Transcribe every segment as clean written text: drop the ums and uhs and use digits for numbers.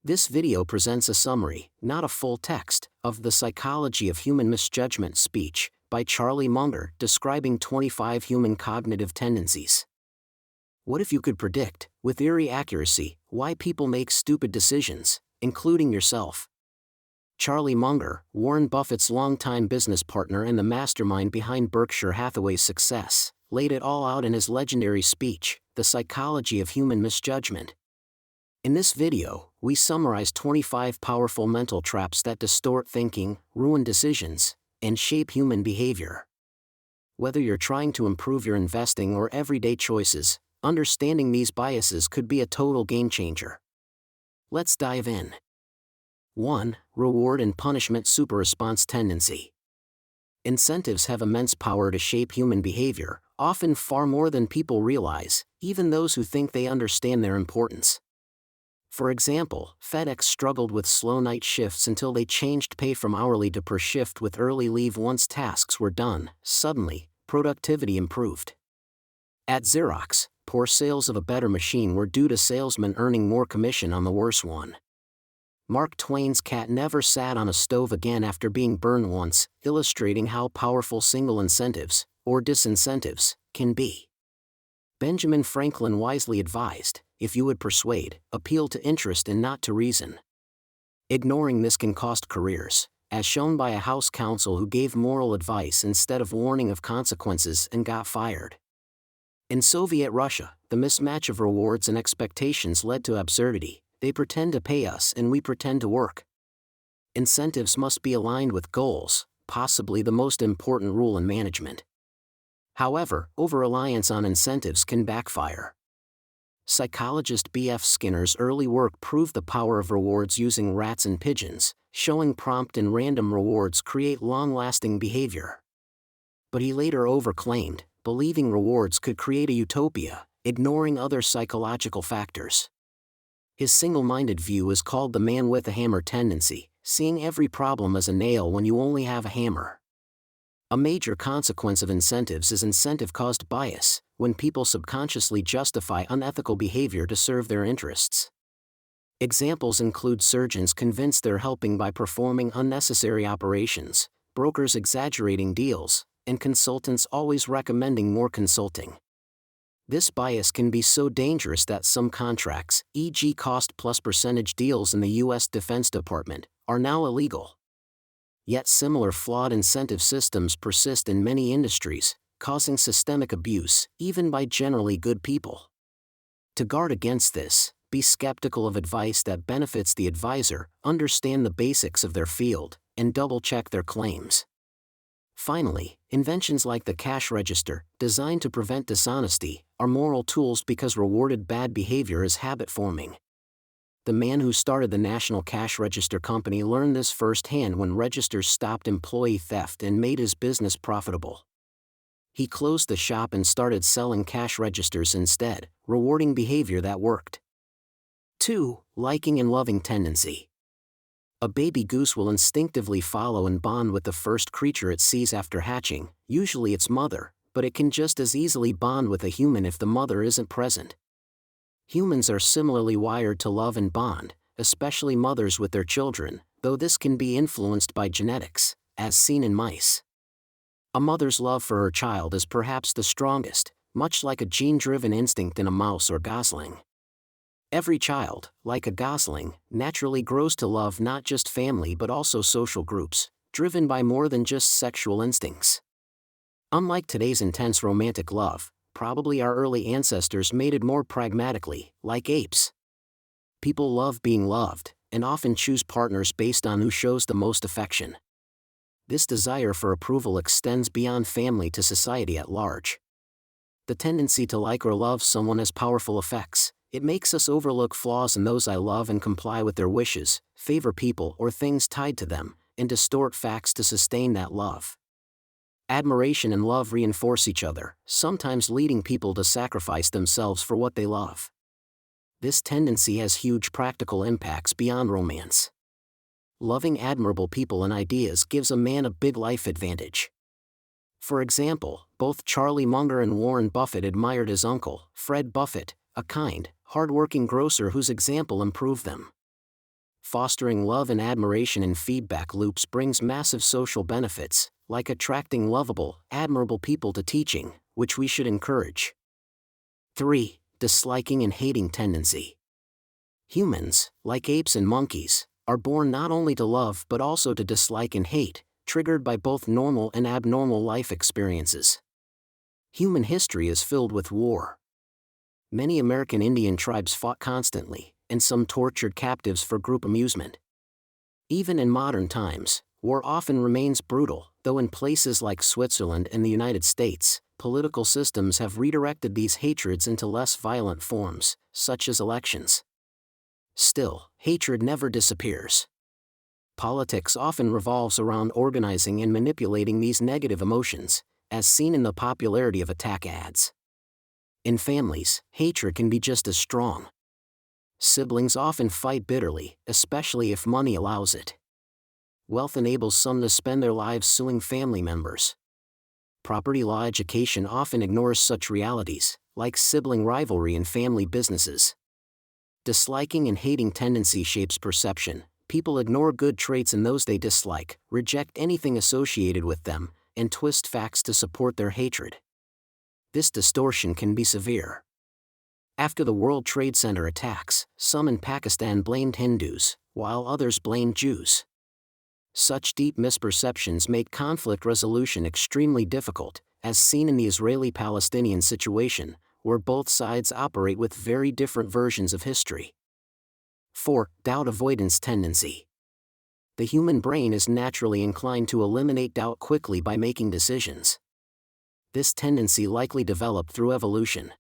This video presents a summary, not a full text, of The Psychology of Human Misjudgment speech by Charlie Munger describing 25 human cognitive tendencies. What if you could predict, with eerie accuracy, why people make stupid decisions, including yourself? Charlie Munger, Warren Buffett's longtime business partner and the mastermind behind Berkshire Hathaway's success, laid it all out in his legendary speech, The Psychology of Human Misjudgment. In this video, we summarize 25 powerful mental traps that distort thinking, ruin decisions, and shape human behavior. Whether you're trying to improve your investing or everyday choices, understanding these biases could be a total game changer. Let's dive in. 1. Reward and punishment superresponse tendency. Incentives have immense power to shape human behavior, often far more than people realize, even those who think they understand their importance. For example, FedEx struggled with slow night shifts until they changed pay from hourly to per shift with early leave once tasks were done. Suddenly, productivity improved. At Xerox, poor sales of a better machine were due to salesmen earning more commission on the worse one. Mark Twain's cat never sat on a stove again after being burned once, illustrating how powerful single incentives, or disincentives, can be. Benjamin Franklin wisely advised, if you would persuade, appeal to interest and not to reason. Ignoring this can cost careers, as shown by a House counsel who gave moral advice instead of warning of consequences and got fired. In Soviet Russia, the mismatch of rewards and expectations led to absurdity. They pretend to pay us and we pretend to work. Incentives must be aligned with goals, possibly the most important rule in management. However, over-reliance on incentives can backfire. Psychologist B.F. Skinner's early work proved the power of rewards using rats and pigeons, showing prompt and random rewards create long-lasting behavior. But he later overclaimed, believing rewards could create a utopia, ignoring other psychological factors. His single-minded view is called the man with a hammer tendency, seeing every problem as a nail when you only have a hammer. A major consequence of incentives is incentive-caused bias, when people subconsciously justify unethical behavior to serve their interests. Examples include surgeons convinced they're helping by performing unnecessary operations, brokers exaggerating deals, and consultants always recommending more consulting. This bias can be so dangerous that some contracts, e.g. cost-plus percentage deals in the U.S. Defense Department, are now illegal. Yet similar flawed incentive systems persist in many industries, causing systemic abuse, even by generally good people. To guard against this, be skeptical of advice that benefits the advisor, understand the basics of their field, and double-check their claims. Finally, inventions like the cash register, designed to prevent dishonesty, are moral tools because rewarded bad behavior is habit-forming. The man who started the National Cash Register Company learned this firsthand when registers stopped employee theft and made his business profitable. He closed the shop and started selling cash registers instead, rewarding behavior that worked. 2. Liking and loving tendency. A baby goose will instinctively follow and bond with the first creature it sees after hatching, usually its mother, but it can just as easily bond with a human if the mother isn't present. Humans are similarly wired to love and bond, especially mothers with their children, though this can be influenced by genetics, as seen in mice. A mother's love for her child is perhaps the strongest, much like a gene-driven instinct in a mouse or gosling. Every child, like a gosling, naturally grows to love not just family but also social groups, driven by more than just sexual instincts. Unlike today's intense romantic love, probably our early ancestors mated more pragmatically, like apes. People love being loved, and often choose partners based on who shows the most affection. This desire for approval extends beyond family to society at large. The tendency to like or love someone has powerful effects. It makes us overlook flaws in those I love and comply with their wishes, favor people or things tied to them, and distort facts to sustain that love. Admiration and love reinforce each other, sometimes leading people to sacrifice themselves for what they love. This tendency has huge practical impacts beyond romance. Loving admirable people and ideas gives a man a big life advantage. For example, both Charlie Munger and Warren Buffett admired his uncle, Fred Buffett, a kind, hard-working grocer whose example improved them. Fostering love and admiration in feedback loops brings massive social benefits, like attracting lovable, admirable people to teaching, which we should encourage. 3. Disliking and hating tendency. Humans, like apes and monkeys, are born not only to love but also to dislike and hate, triggered by both normal and abnormal life experiences. Human history is filled with war. Many American Indian tribes fought constantly, and some tortured captives for group amusement. Even in modern times, war often remains brutal, though in places like Switzerland and the United States, political systems have redirected these hatreds into less violent forms, such as elections. Still, hatred never disappears. Politics often revolves around organizing and manipulating these negative emotions, as seen in the popularity of attack ads. In families, hatred can be just as strong. Siblings often fight bitterly, especially if money allows it. Wealth enables some to spend their lives suing family members. Property law education often ignores such realities, like sibling rivalry in family businesses. Disliking and hating tendency shapes perception. People ignore good traits in those they dislike, reject anything associated with them, and twist facts to support their hatred. This distortion can be severe. After the World Trade Center attacks, some in Pakistan blamed Hindus, while others blamed Jews. Such deep misperceptions make conflict resolution extremely difficult, as seen in the Israeli-Palestinian situation, where both sides operate with very different versions of history. 4. Doubt avoidance tendency. The human brain is naturally inclined to eliminate doubt quickly by making decisions. This tendency likely developed through evolution.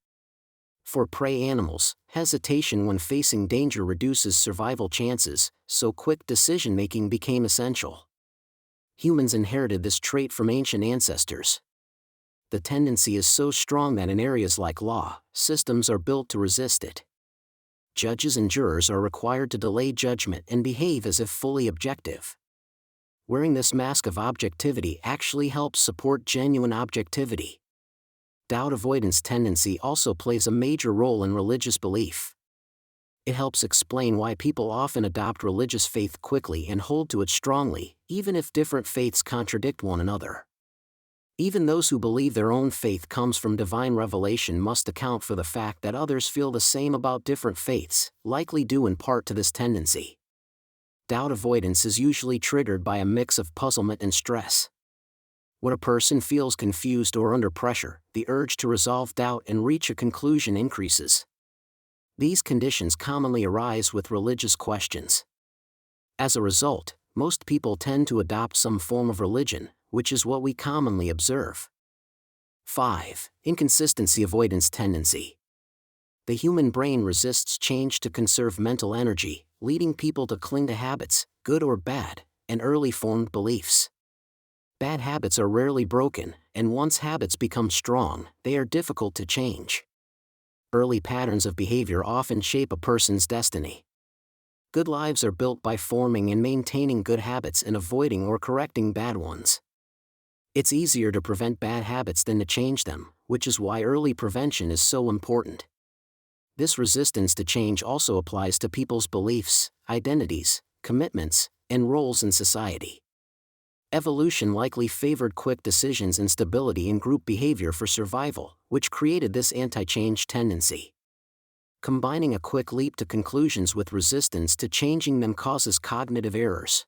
For prey animals, hesitation when facing danger reduces survival chances, so quick decision-making became essential. Humans inherited this trait from ancient ancestors. The tendency is so strong that in areas like law, systems are built to resist it. Judges and jurors are required to delay judgment and behave as if fully objective. Wearing this mask of objectivity actually helps support genuine objectivity. Doubt avoidance tendency also plays a major role in religious belief. It helps explain why people often adopt religious faith quickly and hold to it strongly, even if different faiths contradict one another. Even those who believe their own faith comes from divine revelation must account for the fact that others feel the same about different faiths, likely due in part to this tendency. Doubt avoidance is usually triggered by a mix of puzzlement and stress. When a person feels confused or under pressure, the urge to resolve doubt and reach a conclusion increases. These conditions commonly arise with religious questions. As a result, most people tend to adopt some form of religion, which is what we commonly observe. 5. Inconsistency avoidance tendency. The human brain resists change to conserve mental energy, leading people to cling to habits, good or bad, and early formed beliefs. Bad habits are rarely broken, and once habits become strong, they are difficult to change. Early patterns of behavior often shape a person's destiny. Good lives are built by forming and maintaining good habits and avoiding or correcting bad ones. It's easier to prevent bad habits than to change them, which is why early prevention is so important. This resistance to change also applies to people's beliefs, identities, commitments, and roles in society. Evolution likely favored quick decisions and stability in group behavior for survival, which created this anti-change tendency. Combining a quick leap to conclusions with resistance to changing them causes cognitive errors.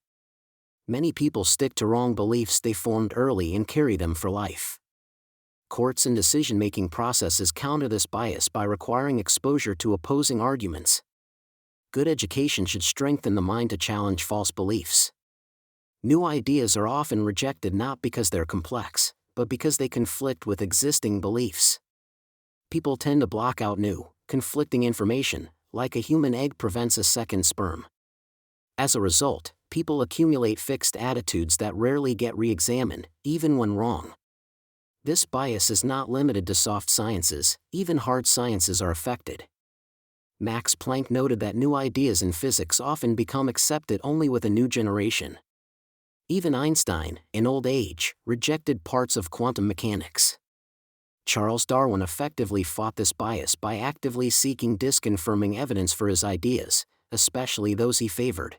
Many people stick to wrong beliefs they formed early and carry them for life. Courts and decision-making processes counter this bias by requiring exposure to opposing arguments. Good education should strengthen the mind to challenge false beliefs. New ideas are often rejected not because they're complex, but because they conflict with existing beliefs. People tend to block out new, conflicting information, like a human egg prevents a second sperm. As a result, people accumulate fixed attitudes that rarely get re-examined, even when wrong. This bias is not limited to soft sciences, even hard sciences are affected. Max Planck noted that new ideas in physics often become accepted only with a new generation. Even Einstein, in old age, rejected parts of quantum mechanics. Charles Darwin effectively fought this bias by actively seeking disconfirming evidence for his ideas, especially those he favored.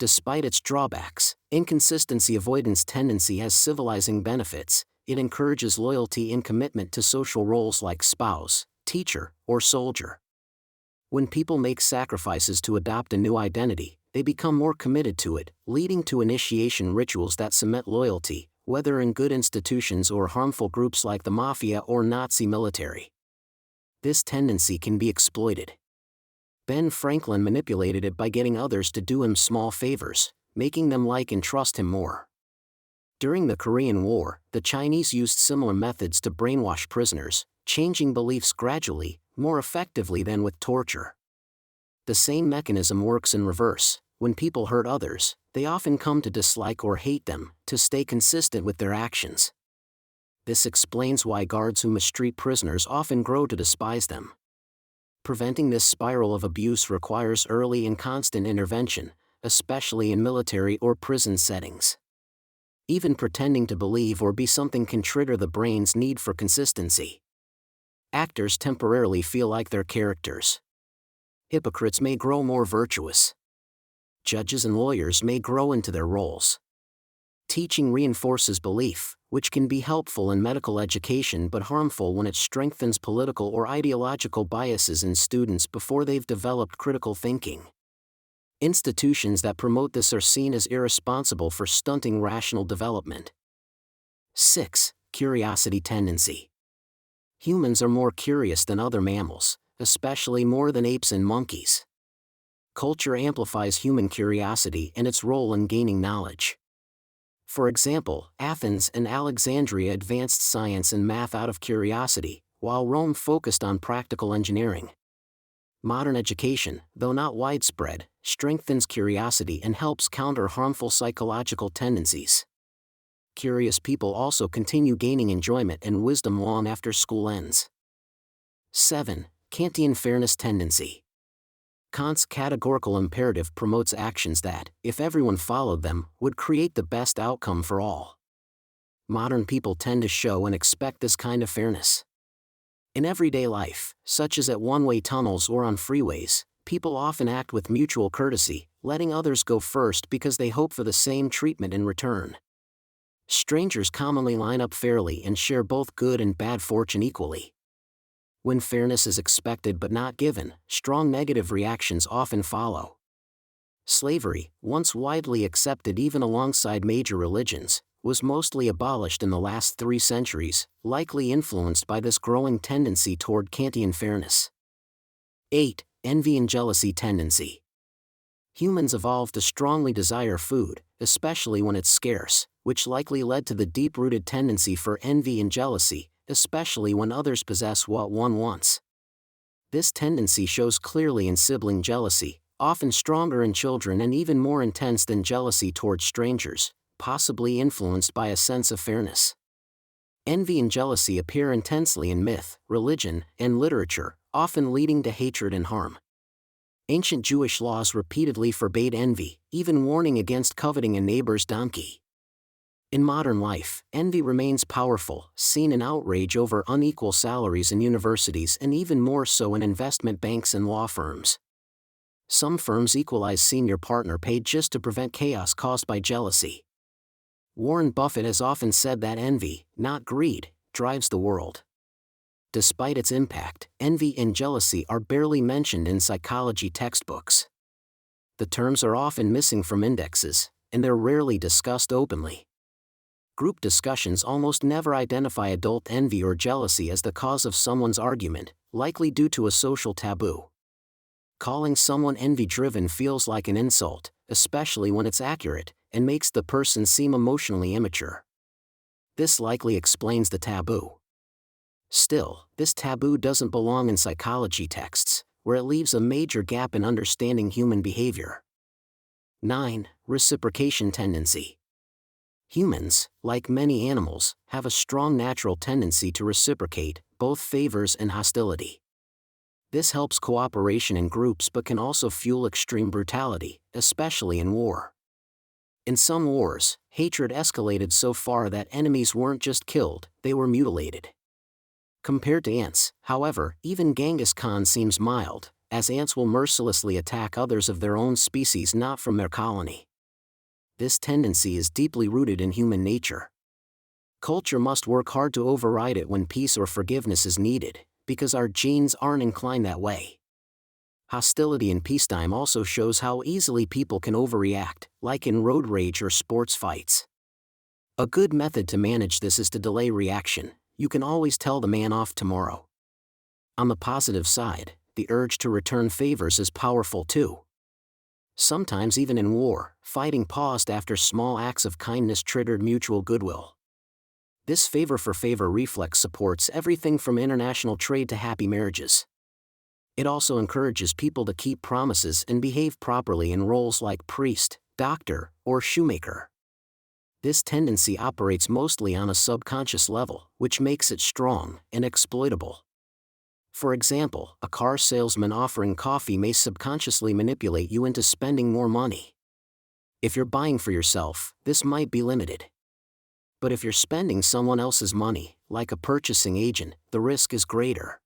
Despite its drawbacks, inconsistency avoidance tendency has civilizing benefits. It encourages loyalty and commitment to social roles like spouse, teacher, or soldier. When people make sacrifices to adopt a new identity, they become more committed to it, leading to initiation rituals that cement loyalty, whether in good institutions or harmful groups like the mafia or Nazi military. This tendency can be exploited. Ben Franklin manipulated it by getting others to do him small favors, making them like and trust him more. During the Korean War, the Chinese used similar methods to brainwash prisoners, changing beliefs gradually, more effectively than with torture. The same mechanism works in reverse. When people hurt others, they often come to dislike or hate them, to stay consistent with their actions. This explains why guards who mistreat prisoners often grow to despise them. Preventing this spiral of abuse requires early and constant intervention, especially in military or prison settings. Even pretending to believe or be something can trigger the brain's need for consistency. Actors temporarily feel like their characters. Hypocrites may grow more virtuous. Judges and lawyers may grow into their roles. Teaching reinforces belief, which can be helpful in medical education but harmful when it strengthens political or ideological biases in students before they've developed critical thinking. Institutions that promote this are seen as irresponsible for stunting rational development. 6. Curiosity tendency. Humans are more curious than other mammals, especially more than apes and monkeys. Culture amplifies human curiosity and its role in gaining knowledge. For example, Athens and Alexandria advanced science and math out of curiosity, while Rome focused on practical engineering. Modern education, though not widespread, strengthens curiosity and helps counter harmful psychological tendencies. Curious people also continue gaining enjoyment and wisdom long after school ends. 7. Kantian Fairness tendency. Kant's categorical imperative promotes actions that, if everyone followed them, would create the best outcome for all. Modern people tend to show and expect this kind of fairness. In everyday life, such as at one-way tunnels or on freeways, people often act with mutual courtesy, letting others go first because they hope for the same treatment in return. Strangers commonly line up fairly and share both good and bad fortune equally. When fairness is expected but not given, strong negative reactions often follow. Slavery, once widely accepted even alongside major religions, was mostly abolished in the last 3 centuries, likely influenced by this growing tendency toward Kantian fairness. 8. Envy and jealousy tendency. Humans evolved to strongly desire food, especially when it's scarce, which likely led to the deep-rooted tendency for envy and jealousy, especially when others possess what one wants. This tendency shows clearly in sibling jealousy, often stronger in children and even more intense than jealousy toward strangers, possibly influenced by a sense of fairness. Envy and jealousy appear intensely in myth, religion, and literature, often leading to hatred and harm. Ancient Jewish laws repeatedly forbade envy, even warning against coveting a neighbor's donkey. In modern life, envy remains powerful, seen in outrage over unequal salaries in universities and even more so in investment banks and law firms. Some firms equalize senior partner pay just to prevent chaos caused by jealousy. Warren Buffett has often said that envy, not greed, drives the world. Despite its impact, envy and jealousy are barely mentioned in psychology textbooks. The terms are often missing from indexes, and they're rarely discussed openly. Group discussions almost never identify adult envy or jealousy as the cause of someone's argument, likely due to a social taboo. Calling someone envy-driven feels like an insult, especially when it's accurate, and makes the person seem emotionally immature. This likely explains the taboo. Still, this taboo doesn't belong in psychology texts, where it leaves a major gap in understanding human behavior. 9. Reciprocation tendency. Humans, like many animals, have a strong natural tendency to reciprocate, both favors and hostility. This helps cooperation in groups but can also fuel extreme brutality, especially in war. In some wars, hatred escalated so far that enemies weren't just killed, they were mutilated. Compared to ants, however, even Genghis Khan seems mild, as ants will mercilessly attack others of their own species not from their colony. This tendency is deeply rooted in human nature. Culture must work hard to override it when peace or forgiveness is needed, because our genes aren't inclined that way. Hostility in peacetime also shows how easily people can overreact, like in road rage or sports fights. A good method to manage this is to delay reaction. You can always tell the man off tomorrow. On the positive side, the urge to return favors is powerful too. Sometimes even in war, fighting paused after small acts of kindness triggered mutual goodwill. This favor-for-favor reflex supports everything from international trade to happy marriages. It also encourages people to keep promises and behave properly in roles like priest, doctor, or shoemaker. This tendency operates mostly on a subconscious level, which makes it strong and exploitable. For example, a car salesman offering coffee may subconsciously manipulate you into spending more money. If you're buying for yourself, this might be limited. But if you're spending someone else's money, like a purchasing agent, the risk is greater.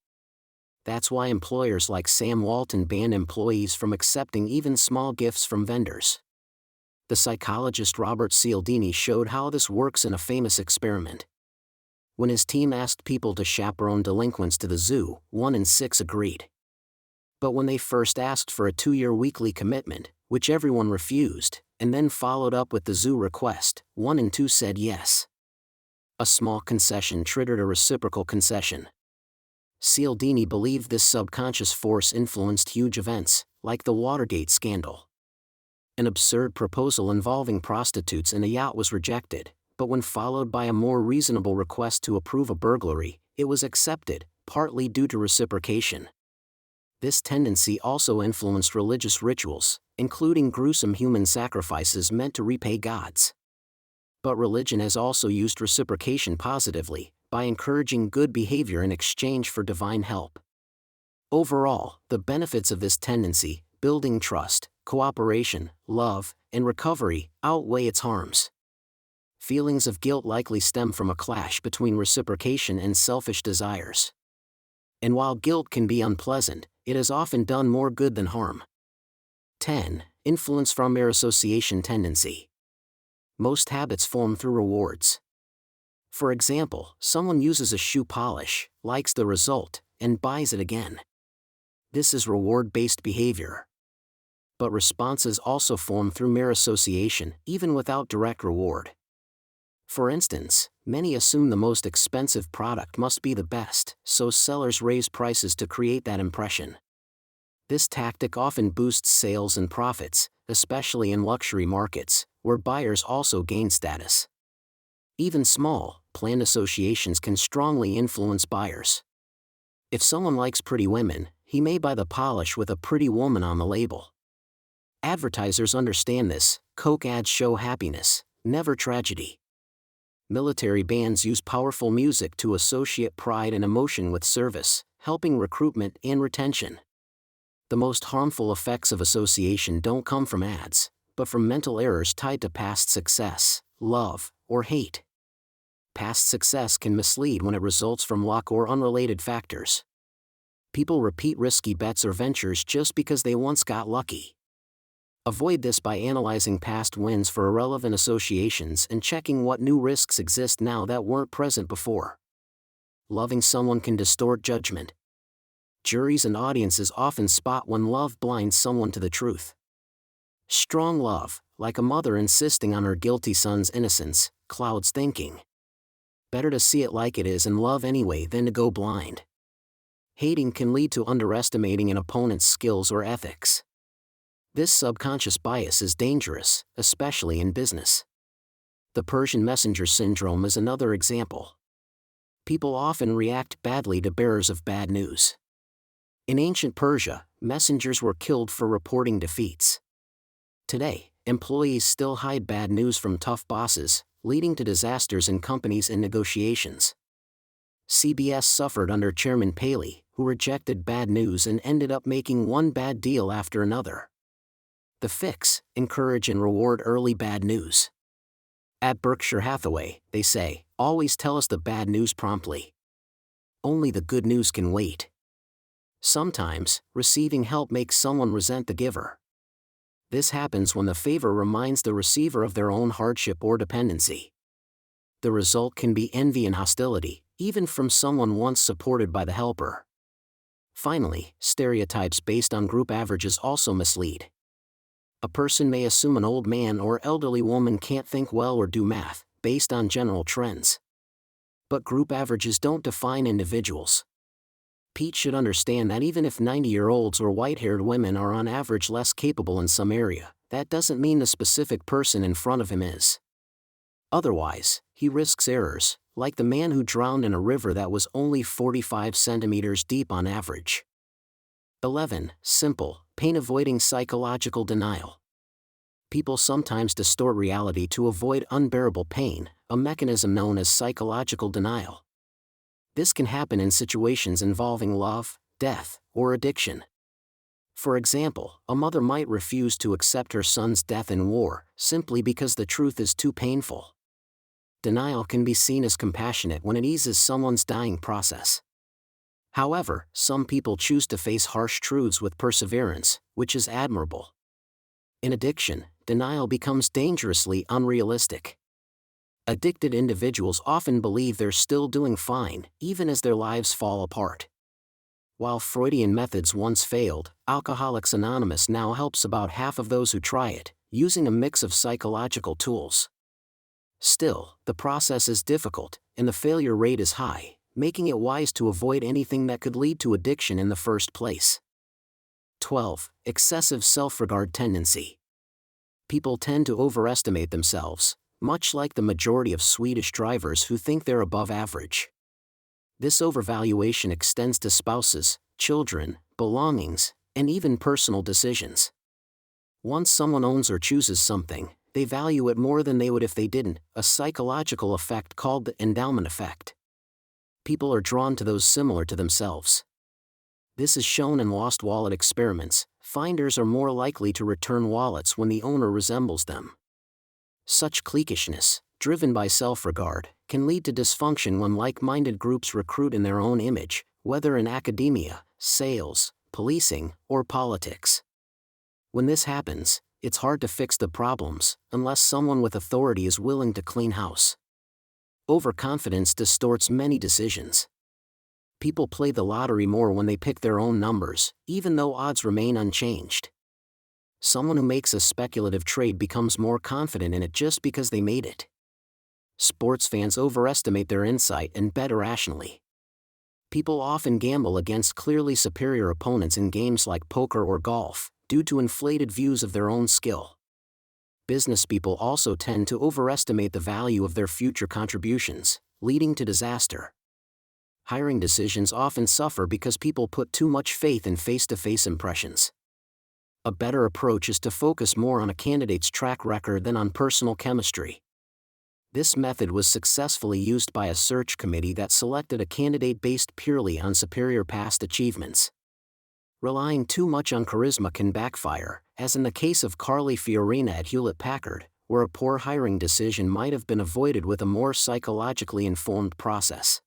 That's why employers like Sam Walton ban employees from accepting even small gifts from vendors. The psychologist Robert Cialdini showed how this works in a famous experiment. When his team asked people to chaperone delinquents to the zoo, 1 in 6 agreed. But when they first asked for a 2-year weekly commitment, which everyone refused, and then followed up with the zoo request, 1 in 2 said yes. A small concession triggered a reciprocal concession. Cialdini believed this subconscious force influenced huge events, like the Watergate scandal. An absurd proposal involving prostitutes in a yacht was rejected, but when followed by a more reasonable request to approve a burglary, it was accepted, partly due to reciprocation. This tendency also influenced religious rituals, including gruesome human sacrifices meant to repay gods. But religion has also used reciprocation positively, by encouraging good behavior in exchange for divine help. Overall, the benefits of this tendency, building trust, cooperation, love, and recovery, outweigh its harms. Feelings of guilt likely stem from a clash between reciprocation and selfish desires. And while guilt can be unpleasant, it has often done more good than harm. 10. Influence from mere association tendency. Most habits form through rewards. For example, someone uses a shoe polish, likes the result, and buys it again. This is reward-based behavior. But responses also form through mere association, even without direct reward. For instance, many assume the most expensive product must be the best, so sellers raise prices to create that impression. This tactic often boosts sales and profits, especially in luxury markets, where buyers also gain status. Even small, planned associations can strongly influence buyers. If someone likes pretty women, he may buy the polish with a pretty woman on the label. Advertisers understand this. Coke ads show happiness, never tragedy. Military bands use powerful music to associate pride and emotion with service, helping recruitment and retention. The most harmful effects of association don't come from ads, but from mental errors tied to past success, love, or hate. Past success can mislead when it results from luck or unrelated factors. People repeat risky bets or ventures just because they once got lucky. Avoid this by analyzing past wins for irrelevant associations and checking what new risks exist now that weren't present before. Loving someone can distort judgment. Juries and audiences often spot when love blinds someone to the truth. Strong love, like a mother insisting on her guilty son's innocence, clouds thinking. Better to see it like it is and love anyway than to go blind. Hating can lead to underestimating an opponent's skills or ethics. This subconscious bias is dangerous, especially in business. The Persian messenger syndrome is another example. People often react badly to bearers of bad news. In ancient Persia, messengers were killed for reporting defeats. Today, employees still hide bad news from tough bosses, leading to disasters in companies and negotiations. CBS suffered under Chairman Paley, who rejected bad news and ended up making one bad deal after another. The fix: encourage and reward early bad news. At Berkshire Hathaway, they say, always tell us the bad news promptly. Only the good news can wait. Sometimes, receiving help makes someone resent the giver. This happens when the favor reminds the receiver of their own hardship or dependency. The result can be envy and hostility, even from someone once supported by the helper. Finally, stereotypes based on group averages also mislead. A person may assume an old man or elderly woman can't think well or do math, based on general trends. But group averages don't define individuals. Pete should understand that even if 90-year-olds or white-haired women are on average less capable in some area, that doesn't mean the specific person in front of him is. Otherwise, he risks errors, like the man who drowned in a river that was only 45 centimeters deep on average. 11. Simple, pain-avoiding psychological denial. People sometimes distort reality to avoid unbearable pain, a mechanism known as psychological denial. This can happen in situations involving love, death, or addiction. For example, a mother might refuse to accept her son's death in war, simply because the truth is too painful. Denial can be seen as compassionate when it eases someone's dying process. However, some people choose to face harsh truths with perseverance, which is admirable. In addiction, denial becomes dangerously unrealistic. Addicted individuals often believe they're still doing fine, even as their lives fall apart. While Freudian methods once failed, Alcoholics Anonymous now helps about half of those who try it, using a mix of psychological tools. Still, the process is difficult, and the failure rate is high, making it wise to avoid anything that could lead to addiction in the first place. 12. Excessive self-regard tendency. People tend to overestimate themselves, much like the majority of Swedish drivers who think they're above average. This overvaluation extends to spouses, children, belongings, and even personal decisions. Once someone owns or chooses something, they value it more than they would if they didn't, a psychological effect called the endowment effect. People are drawn to those similar to themselves. This is shown in lost wallet experiments. Finders are more likely to return wallets when the owner resembles them. Such cliquishness, driven by self-regard, can lead to dysfunction when like-minded groups recruit in their own image, whether in academia, sales, policing, or politics. When this happens, it's hard to fix the problems, unless someone with authority is willing to clean house. Overconfidence distorts many decisions. People play the lottery more when they pick their own numbers, even though odds remain unchanged. Someone who makes a speculative trade becomes more confident in it just because they made it. Sports fans overestimate their insight and bet irrationally. People often gamble against clearly superior opponents in games like poker or golf, due to inflated views of their own skill. Business people also tend to overestimate the value of their future contributions, leading to disaster. Hiring decisions often suffer because people put too much faith in face-to-face impressions. A better approach is to focus more on a candidate's track record than on personal chemistry. This method was successfully used by a search committee that selected a candidate based purely on superior past achievements. Relying too much on charisma can backfire, as in the case of Carly Fiorina at Hewlett-Packard, where a poor hiring decision might have been avoided with a more psychologically informed process.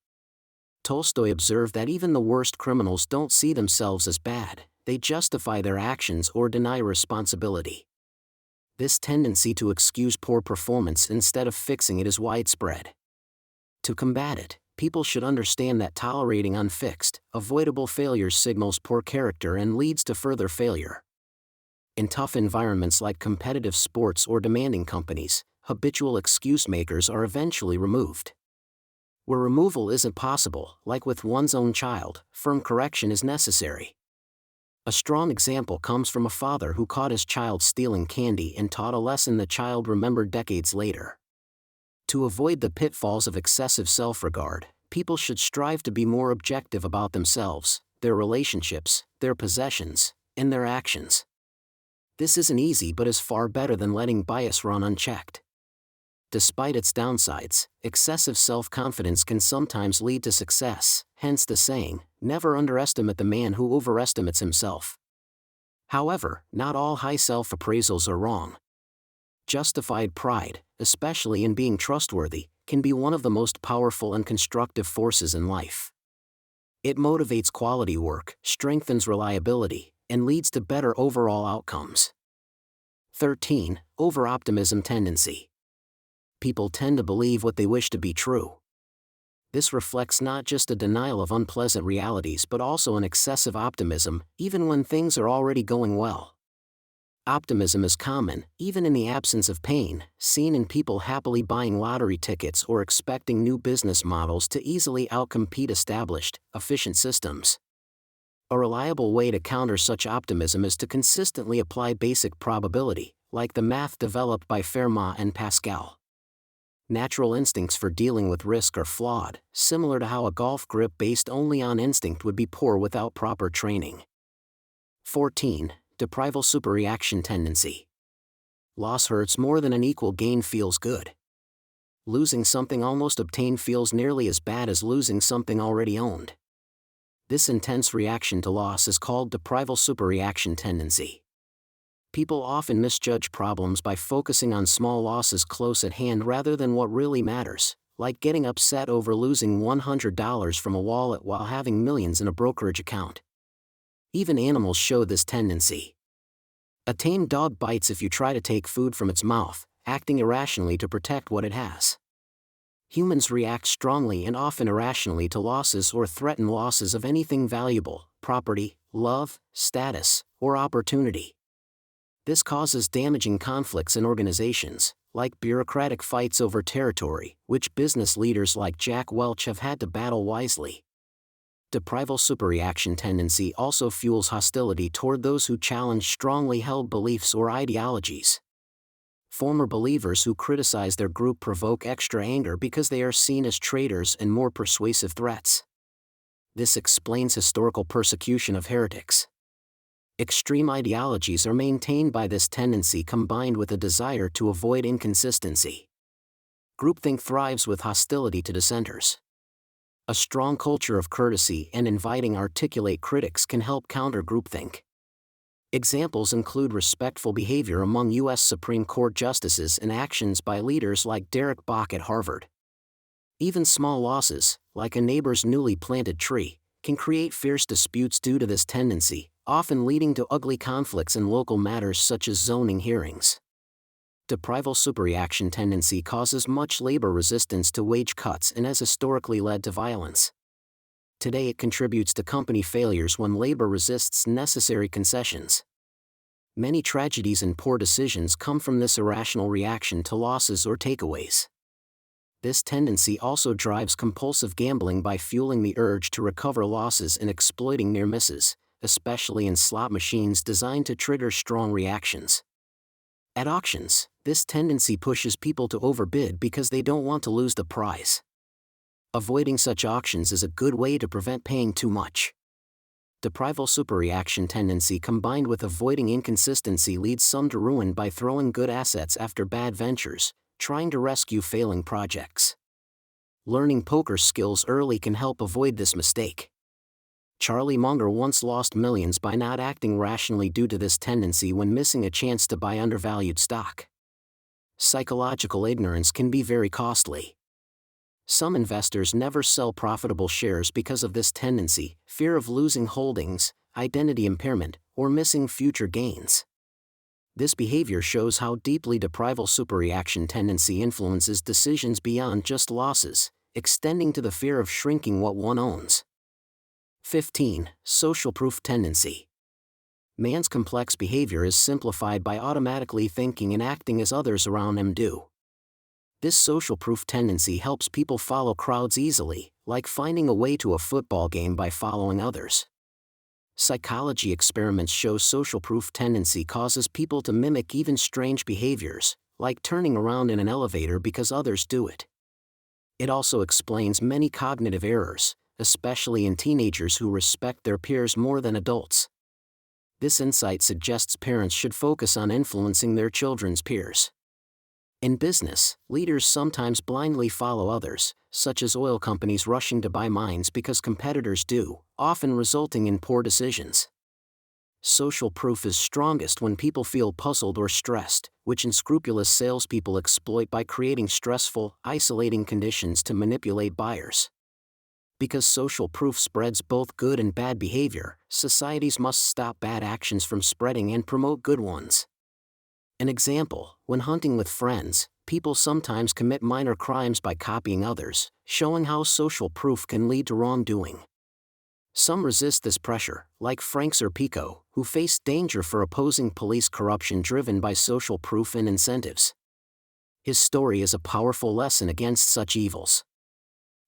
Tolstoy observed that even the worst criminals don't see themselves as bad, they justify their actions or deny responsibility. This tendency to excuse poor performance instead of fixing it is widespread. To combat it, people should understand that tolerating unfixed, avoidable failures signals poor character and leads to further failure. In tough environments like competitive sports or demanding companies, habitual excuse makers are eventually removed. Where removal isn't possible, like with one's own child, firm correction is necessary. A strong example comes from a father who caught his child stealing candy and taught a lesson the child remembered decades later. To avoid the pitfalls of excessive self-regard, people should strive to be more objective about themselves, their relationships, their possessions, and their actions. This isn't easy but is far better than letting bias run unchecked. Despite its downsides, excessive self-confidence can sometimes lead to success, hence the saying, never underestimate the man who overestimates himself. However, not all high self-appraisals are wrong. Justified pride, especially in being trustworthy, can be one of the most powerful and constructive forces in life. It motivates quality work, strengthens reliability, and leads to better overall outcomes. 13. Overoptimism tendency. People tend to believe what they wish to be true. This reflects not just a denial of unpleasant realities but also an excessive optimism, even when things are already going well. Optimism is common, even in the absence of pain, seen in people happily buying lottery tickets or expecting new business models to easily outcompete established, efficient systems. A reliable way to counter such optimism is to consistently apply basic probability, like the math developed by Fermat and Pascal. Natural instincts for dealing with risk are flawed, similar to how a golf grip based only on instinct would be poor without proper training. 14. Deprival Superreaction tendency. Loss hurts more than an equal gain feels good. Losing something almost obtained feels nearly as bad as losing something already owned. This intense reaction to loss is called deprival superreaction tendency. People often misjudge problems by focusing on small losses close at hand rather than what really matters, like getting upset over losing $100 from a wallet while having millions in a brokerage account. Even animals show this tendency. A tame dog bites if you try to take food from its mouth, acting irrationally to protect what it has. Humans react strongly and often irrationally to losses or threaten losses of anything valuable, property, love, status, or opportunity. This causes damaging conflicts in organizations, like bureaucratic fights over territory, which business leaders like Jack Welch have had to battle wisely. Deprival superreaction tendency also fuels hostility toward those who challenge strongly held beliefs or ideologies. Former believers who criticize their group provoke extra anger because they are seen as traitors and more persuasive threats. This explains historical persecution of heretics. Extreme ideologies are maintained by this tendency combined with a desire to avoid inconsistency. Groupthink thrives with hostility to dissenters. A strong culture of courtesy and inviting articulate critics can help counter groupthink. Examples include respectful behavior among U.S. Supreme Court justices and actions by leaders like Derek Bok at Harvard. Even small losses, like a neighbor's newly planted tree, can create fierce disputes due to this tendency, often leading to ugly conflicts in local matters such as zoning hearings. Deprival superreaction tendency causes much labor resistance to wage cuts and has historically led to violence. Today it contributes to company failures when labor resists necessary concessions. Many tragedies and poor decisions come from this irrational reaction to losses or takeaways. This tendency also drives compulsive gambling by fueling the urge to recover losses and exploiting near misses, especially in slot machines designed to trigger strong reactions. At auctions, this tendency pushes people to overbid because they don't want to lose the prize. Avoiding such auctions is a good way to prevent paying too much. Deprival superreaction tendency combined with avoiding inconsistency leads some to ruin by throwing good assets after bad ventures, trying to rescue failing projects. Learning poker skills early can help avoid this mistake. Charlie Munger once lost millions by not acting rationally due to this tendency when missing a chance to buy undervalued stock. Psychological ignorance can be very costly. Some investors never sell profitable shares because of this tendency, fear of losing holdings, identity impairment, or missing future gains. This behavior shows how deeply deprival superreaction tendency influences decisions beyond just losses, extending to the fear of shrinking what one owns. 15. Social proof tendency. Man's complex behavior is simplified by automatically thinking and acting as others around him do. This social proof tendency helps people follow crowds easily, like finding a way to a football game by following others. Psychology experiments show social proof tendency causes people to mimic even strange behaviors, like turning around in an elevator because others do it. It also explains many cognitive errors, especially in teenagers who respect their peers more than adults. This insight suggests parents should focus on influencing their children's peers. In business, leaders sometimes blindly follow others, such as oil companies rushing to buy mines because competitors do, often resulting in poor decisions. Social proof is strongest when people feel puzzled or stressed, which unscrupulous salespeople exploit by creating stressful, isolating conditions to manipulate buyers. Because social proof spreads both good and bad behavior, societies must stop bad actions from spreading and promote good ones. An example: when hunting with friends, people sometimes commit minor crimes by copying others, showing how social proof can lead to wrongdoing. Some resist this pressure, like Frank Serpico, who faced danger for opposing police corruption driven by social proof and incentives. His story is a powerful lesson against such evils.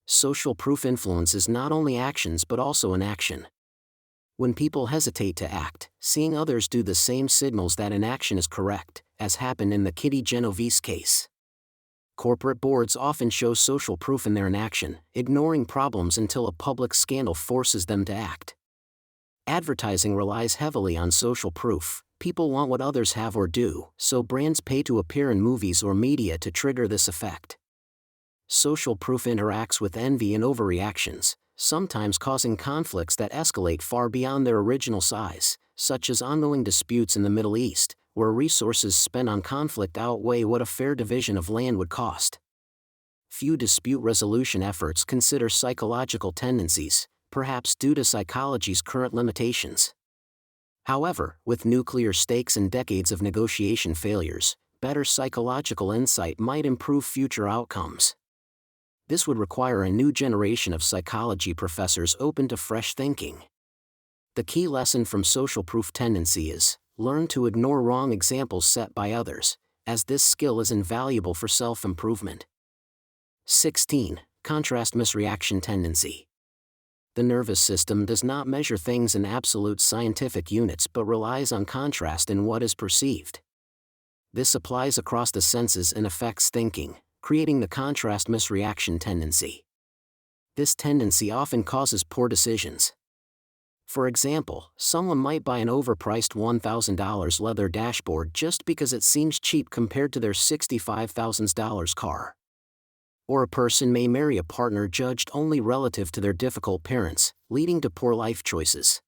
Social proof influences not only actions but also inaction. When people hesitate to act, seeing others do the same signals that inaction is correct, as happened in the Kitty Genovese case. Corporate boards often show social proof in their inaction, ignoring problems until a public scandal forces them to act. Advertising relies heavily on social proof. People want what others have or do, so brands pay to appear in movies or media to trigger this effect. Social proof interacts with envy and overreactions, sometimes causing conflicts that escalate far beyond their original size, such as ongoing disputes in the Middle East, where resources spent on conflict outweigh what a fair division of land would cost. Few dispute resolution efforts consider psychological tendencies, perhaps due to psychology's current limitations. However, with nuclear stakes and decades of negotiation failures, better psychological insight might improve future outcomes. This would require a new generation of psychology professors open to fresh thinking. The key lesson from social proof tendency is: learn to ignore wrong examples set by others, as this skill is invaluable for self-improvement. 16. Contrast misreaction tendency. The nervous system does not measure things in absolute scientific units but relies on contrast in what is perceived. This applies across the senses and affects thinking, creating the contrast misreaction tendency. This tendency often causes poor decisions. For example, someone might buy an overpriced $1,000 leather dashboard just because it seems cheap compared to their $65,000 car. Or a person may marry a partner judged only relative to their difficult parents, leading to poor life choices.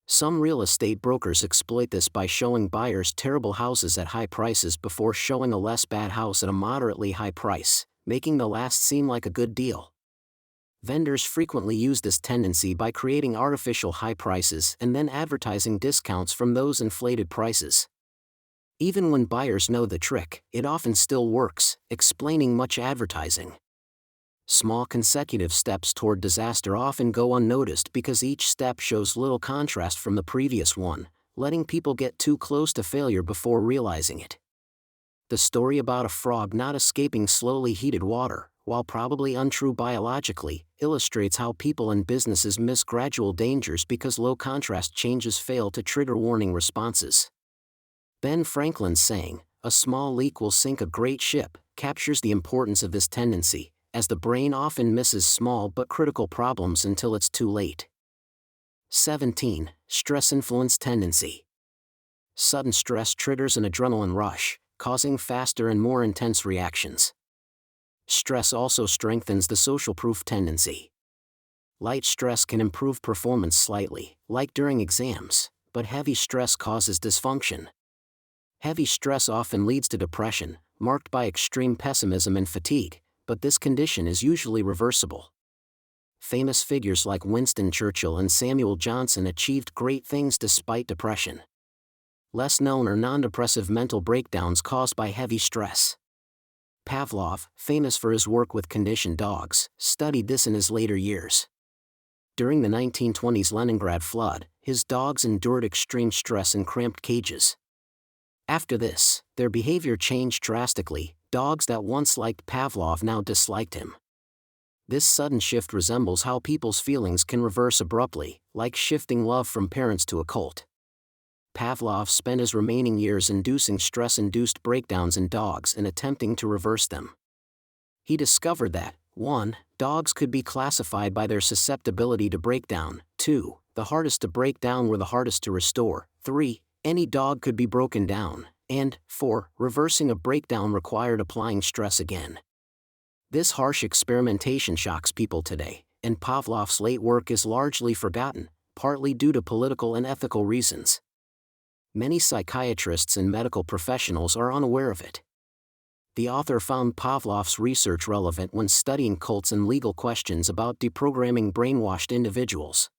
Some real estate brokers exploit this by showing buyers terrible houses at high prices before showing a less bad house at a moderately high price, making the last seem like a good deal. Vendors frequently use this tendency by creating artificial high prices and then advertising discounts from those inflated prices. Even when buyers know the trick, it often still works, explaining much advertising. Small consecutive steps toward disaster often go unnoticed because each step shows little contrast from the previous one, letting people get too close to failure before realizing it. The story about a frog not escaping slowly heated water, while probably untrue biologically, illustrates how people and businesses miss gradual dangers because low contrast changes fail to trigger warning responses. Ben Franklin's saying, "A small leak will sink a great ship," captures the importance of this tendency, as the brain often misses small but critical problems until it's too late. 17. Stress influence tendency. Sudden stress triggers an adrenaline rush, causing faster and more intense reactions. Stress also strengthens the social proof tendency. Light stress can improve performance slightly, like during exams, but heavy stress causes dysfunction. Heavy stress often leads to depression, marked by extreme pessimism and fatigue, but this condition is usually reversible. Famous figures like Winston Churchill and Samuel Johnson achieved great things despite depression. Less known are non-depressive mental breakdowns caused by heavy stress. Pavlov, famous for his work with conditioned dogs, studied this in his later years. During the 1920s Leningrad flood, his dogs endured extreme stress in cramped cages. After this, their behavior changed drastically. Dogs that once liked Pavlov now disliked him. This sudden shift resembles how people's feelings can reverse abruptly, like shifting love from parents to a cult. Pavlov spent his remaining years inducing stress-induced breakdowns in dogs and attempting to reverse them. He discovered that, 1. Dogs could be classified by their susceptibility to breakdown, 2. The hardest to break down were the hardest to restore, 3. Any dog could be broken down, and 4. Reversing a breakdown required applying stress again. This harsh experimentation shocks people today, and Pavlov's late work is largely forgotten, partly due to political and ethical reasons. Many psychiatrists and medical professionals are unaware of it. The author found Pavlov's research relevant when studying cults and legal questions about deprogramming brainwashed individuals.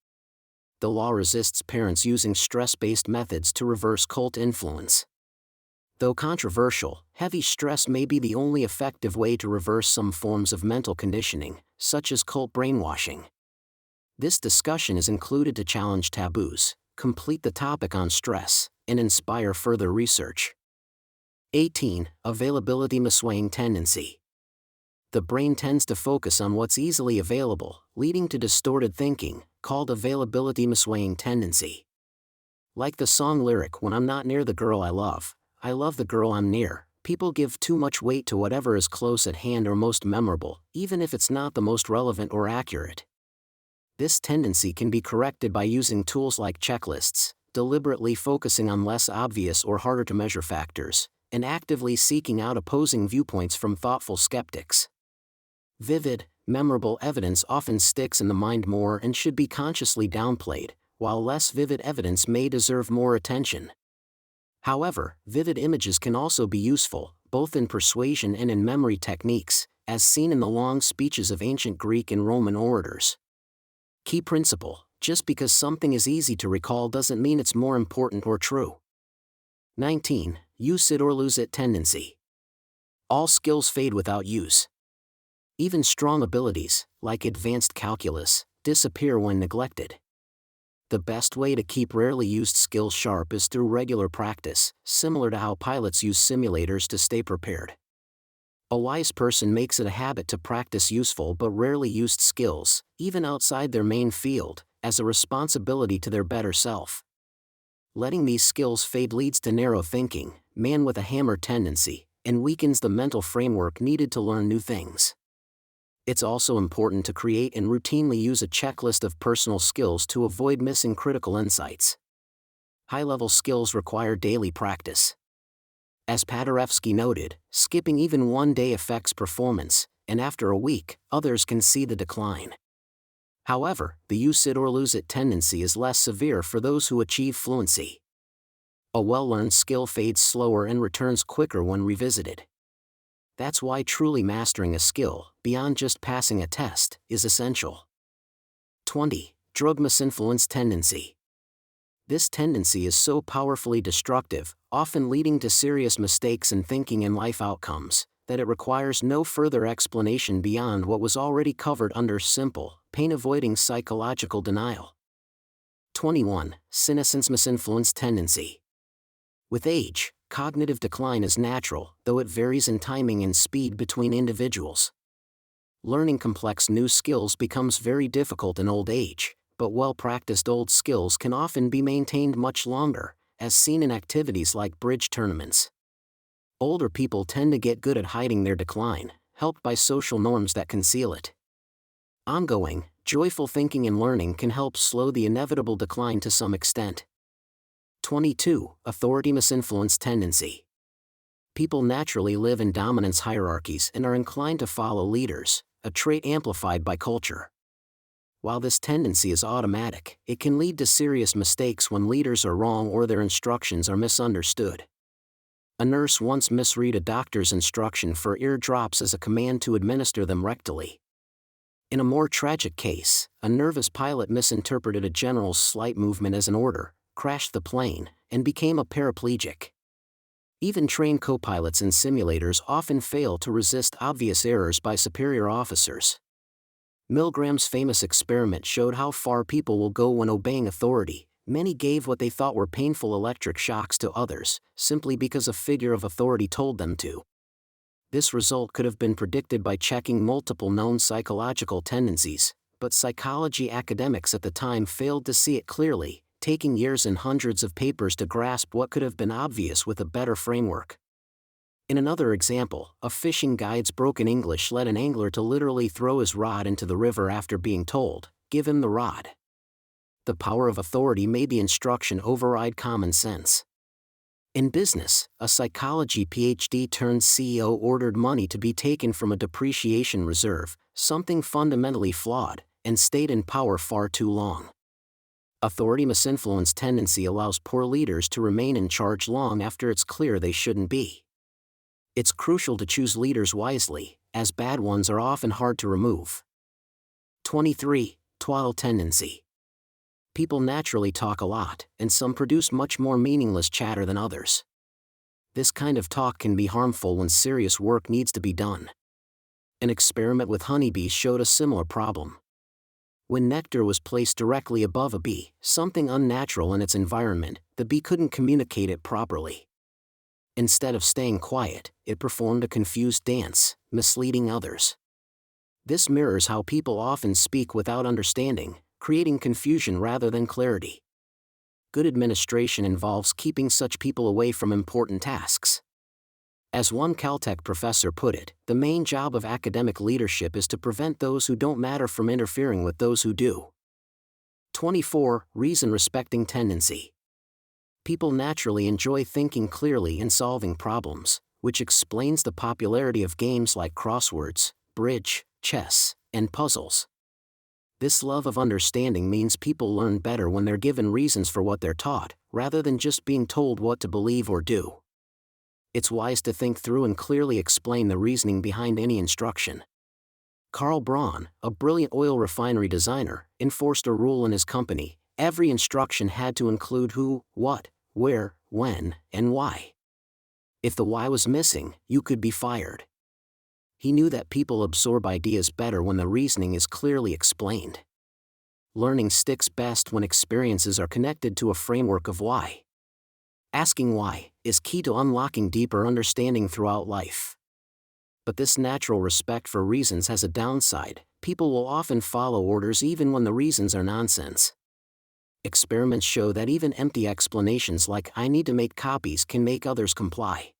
The law resists parents using stress-based methods to reverse cult influence. Though controversial, heavy stress may be the only effective way to reverse some forms of mental conditioning, such as cult brainwashing. This discussion is included to challenge taboos, complete the topic on stress, and inspire further research. 18. Availability Misweighing tendency. The brain tends to focus on what's easily available, leading to distorted thinking, called availability misweighing tendency. Like the song lyric, "When I'm not near the girl I love the girl I'm near," people give too much weight to whatever is close at hand or most memorable, even if it's not the most relevant or accurate. This tendency can be corrected by using tools like checklists, deliberately focusing on less obvious or harder to measure factors, and actively seeking out opposing viewpoints from thoughtful skeptics. Vivid, memorable evidence often sticks in the mind more and should be consciously downplayed, while less vivid evidence may deserve more attention. However, vivid images can also be useful, both in persuasion and in memory techniques, as seen in the long speeches of ancient Greek and Roman orators. Key principle: just because something is easy to recall doesn't mean it's more important or true. 19. Use it or lose it tendency. All skills fade without use. Even strong abilities, like advanced calculus, disappear when neglected. The best way to keep rarely used skills sharp is through regular practice, similar to how pilots use simulators to stay prepared. A wise person makes it a habit to practice useful but rarely used skills, even outside their main field, as a responsibility to their better self. Letting these skills fade leads to narrow thinking, man with a hammer tendency, and weakens the mental framework needed to learn new things. It's also important to create and routinely use a checklist of personal skills to avoid missing critical insights. High-level skills require daily practice. As Paderewski noted, skipping even one day affects performance, and after a week, others can see the decline. However, the use it or lose it tendency is less severe for those who achieve fluency. A well-learned skill fades slower and returns quicker when revisited. That's why truly mastering a skill, beyond just passing a test, is essential. 20. Drug misinfluence tendency. This tendency is so powerfully destructive, often leading to serious mistakes in thinking and life outcomes, that it requires no further explanation beyond what was already covered under simple, pain-avoiding psychological denial. 21. Senescence Misinfluence tendency. With age, cognitive decline is natural, though it varies in timing and speed between individuals. Learning complex new skills becomes very difficult in old age, but well-practiced old skills can often be maintained much longer, as seen in activities like bridge tournaments. Older people tend to get good at hiding their decline, helped by social norms that conceal it. Ongoing, joyful thinking and learning can help slow the inevitable decline to some extent. 22. Authority misinfluence tendency. People naturally live in dominance hierarchies and are inclined to follow leaders, a trait amplified by culture. While this tendency is automatic, it can lead to serious mistakes when leaders are wrong or their instructions are misunderstood. A nurse once misread a doctor's instruction for ear drops as a command to administer them rectally. In a more tragic case, a nervous pilot misinterpreted a general's slight movement as an order, crashed the plane, and became a paraplegic. Even trained co-pilots in simulators often fail to resist obvious errors by superior officers. Milgram's famous experiment showed how far people will go when obeying authority. Many gave what they thought were painful electric shocks to others, simply because a figure of authority told them to. This result could have been predicted by checking multiple known psychological tendencies, but psychology academics at the time failed to see it clearly, taking years and hundreds of papers to grasp what could have been obvious with a better framework. In another example, a fishing guide's broken English led an angler to literally throw his rod into the river after being told, "Give him the rod." The power of authority made the instruction override common sense. In business, a psychology PhD turned CEO ordered money to be taken from a depreciation reserve, something fundamentally flawed, and stayed in power far too long. Authority misinfluence tendency allows poor leaders to remain in charge long after it's clear they shouldn't be. It's crucial to choose leaders wisely, as bad ones are often hard to remove. 23. Twaddle tendency. People naturally talk a lot, and some produce much more meaningless chatter than others. This kind of talk can be harmful when serious work needs to be done. An experiment with honeybees showed a similar problem. When nectar was placed directly above a bee, something unnatural in its environment, the bee couldn't communicate it properly. Instead of staying quiet, it performed a confused dance, misleading others. This mirrors how people often speak without understanding, creating confusion rather than clarity. Good administration involves keeping such people away from important tasks. As one Caltech professor put it, the main job of academic leadership is to prevent those who don't matter from interfering with those who do. 24. Reason-respecting tendency. People naturally enjoy thinking clearly and solving problems, which explains the popularity of games like crosswords, bridge, chess, and puzzles. This love of understanding means people learn better when they're given reasons for what they're taught, rather than just being told what to believe or do. It's wise to think through and clearly explain the reasoning behind any instruction. Karl Braun, a brilliant oil refinery designer, enforced a rule in his company: every instruction had to include who, what, where, when, and why. If the why was missing, you could be fired. He knew that people absorb ideas better when the reasoning is clearly explained. Learning sticks best when experiences are connected to a framework of why. Asking why is key to unlocking deeper understanding throughout life. But this natural respect for reasons has a downside: people will often follow orders even when the reasons are nonsense. Experiments show that even empty explanations like "I need to make copies" can make others comply.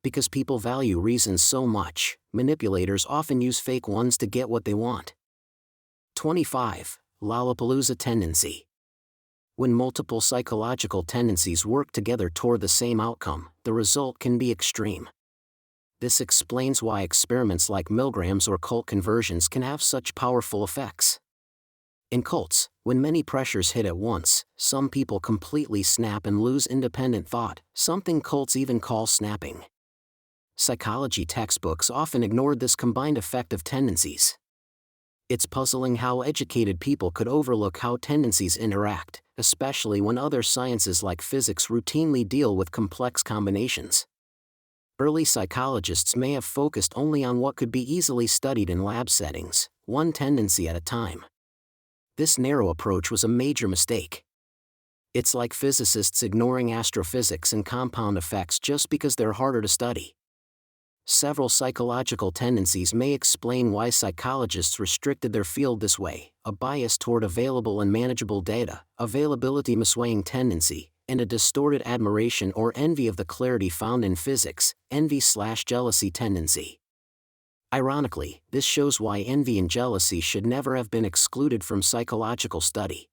Because people value reasons so much, manipulators often use fake ones to get what they want. 25. Lollapalooza tendency. When multiple psychological tendencies work together toward the same outcome, the result can be extreme. This explains why experiments like Milgram's or cult conversions can have such powerful effects. In cults, when many pressures hit at once, some people completely snap and lose independent thought, something cults even call snapping. Psychology textbooks often ignored this combined effect of tendencies. It's puzzling how educated people could overlook how tendencies interact, especially when other sciences like physics routinely deal with complex combinations. Early psychologists may have focused only on what could be easily studied in lab settings, one tendency at a time. This narrow approach was a major mistake. It's like physicists ignoring astrophysics and compound effects just because they're harder to study. Several psychological tendencies may explain why psychologists restricted their field this way: a bias toward available and manageable data, availability misweighing tendency, and a distorted admiration or envy of the clarity found in physics, envy/jealousy tendency. Ironically, this shows why envy and jealousy should never have been excluded from psychological study.